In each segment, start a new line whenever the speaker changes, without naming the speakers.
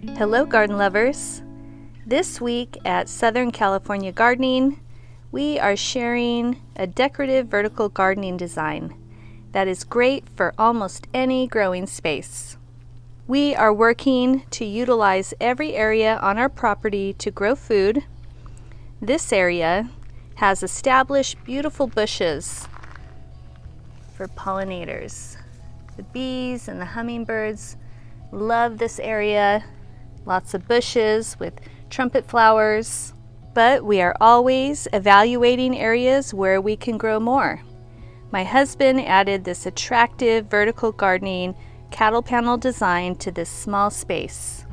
Hello garden lovers! This week at Southern California Gardening, we are sharing a decorative vertical gardening design that is great for almost any growing space. We are working to utilize every area on our property to grow food. This area has established beautiful bushes for pollinators. The bees and the hummingbirds love this area. Lots of bushes with trumpet flowers. But we are always evaluating areas where we can grow more. My husband added this attractive vertical gardening cattle panel design to this small space.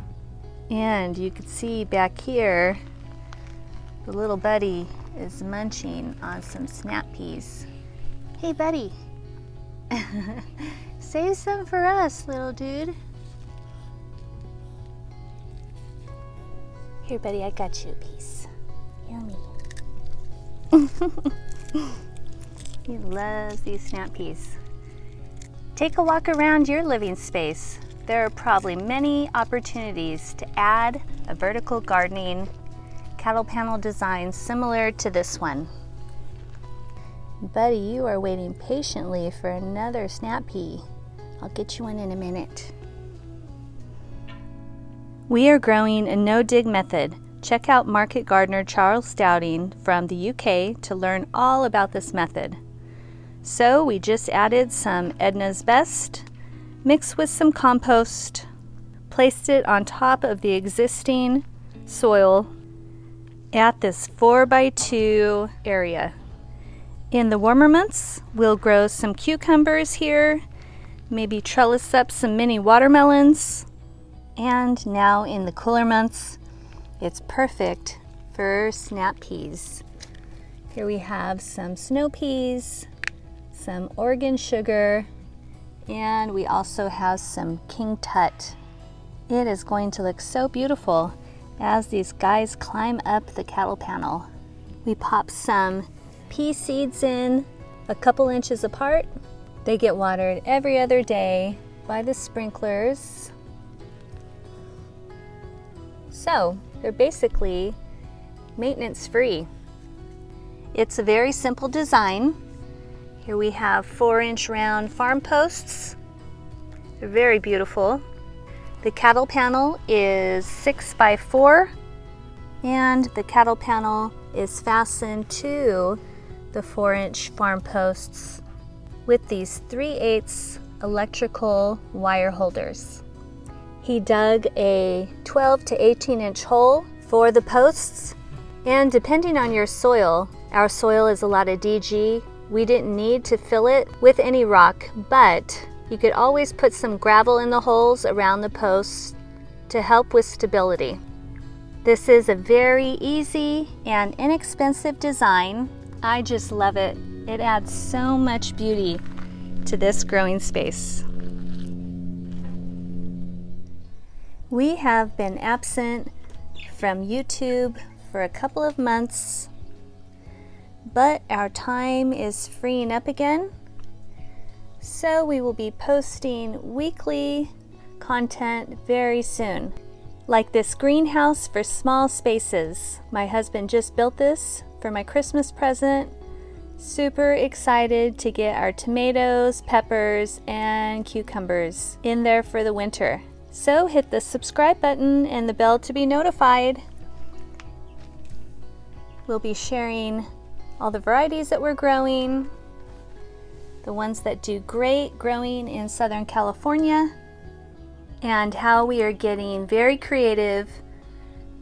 And you can see back here, the little buddy is munching on some snap peas. Hey buddy, save some for us, little dude. Here buddy, I got you a piece. Yummy. He loves these snap peas. Take a walk around your living space. There are probably many opportunities to add a vertical gardening cattle panel design similar to this one. Buddy, you are waiting patiently for another snap pea. I'll get you one in a minute. We are growing a no-dig method. Check out market gardener Charles Dowding from the UK to learn all about this method. So we just added some Edna's Best, mixed with some compost, placed it on top of the existing soil at this 4x2 area. In the warmer months, we'll grow some cucumbers here, maybe trellis up some mini watermelons, and now in the cooler months, it's perfect for snap peas. Here we have some snow peas, some Oregon sugar, and we also have some King Tut. It is going to look so beautiful as these guys climb up the cattle panel. We pop some pea seeds in a couple inches apart. They get watered every other day by the sprinklers. So they're basically maintenance free. It's a very simple design. Here we have 4-inch round farm posts. They're very beautiful. The cattle panel is 6x4 and the cattle panel is fastened to the 4-inch farm posts with these 3/8 electrical wire holders. He dug a 12 to 18-inch hole for the posts, and depending on your soil, our soil is a lot of DG. We didn't need to fill it with any rock, but you could always put some gravel in the holes around the posts to help with stability. This is a very easy and inexpensive design. I just love it. It adds so much beauty to this growing space. We have been absent from YouTube for a couple of months, but our time is freeing up again. So we will be posting weekly content very soon. Like this greenhouse for small spaces. My husband just built this for my Christmas present. Super excited to get our tomatoes, peppers, and cucumbers in there for the winter. So hit the subscribe button and the bell to be notified. We'll be sharing all the varieties that we're growing, the ones that do great growing in Southern California, and how we are getting very creative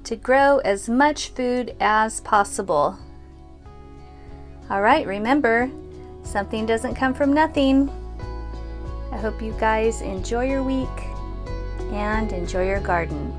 to grow as much food as possible. All right, remember, something doesn't come from nothing. I hope you guys enjoy your week and enjoy your garden.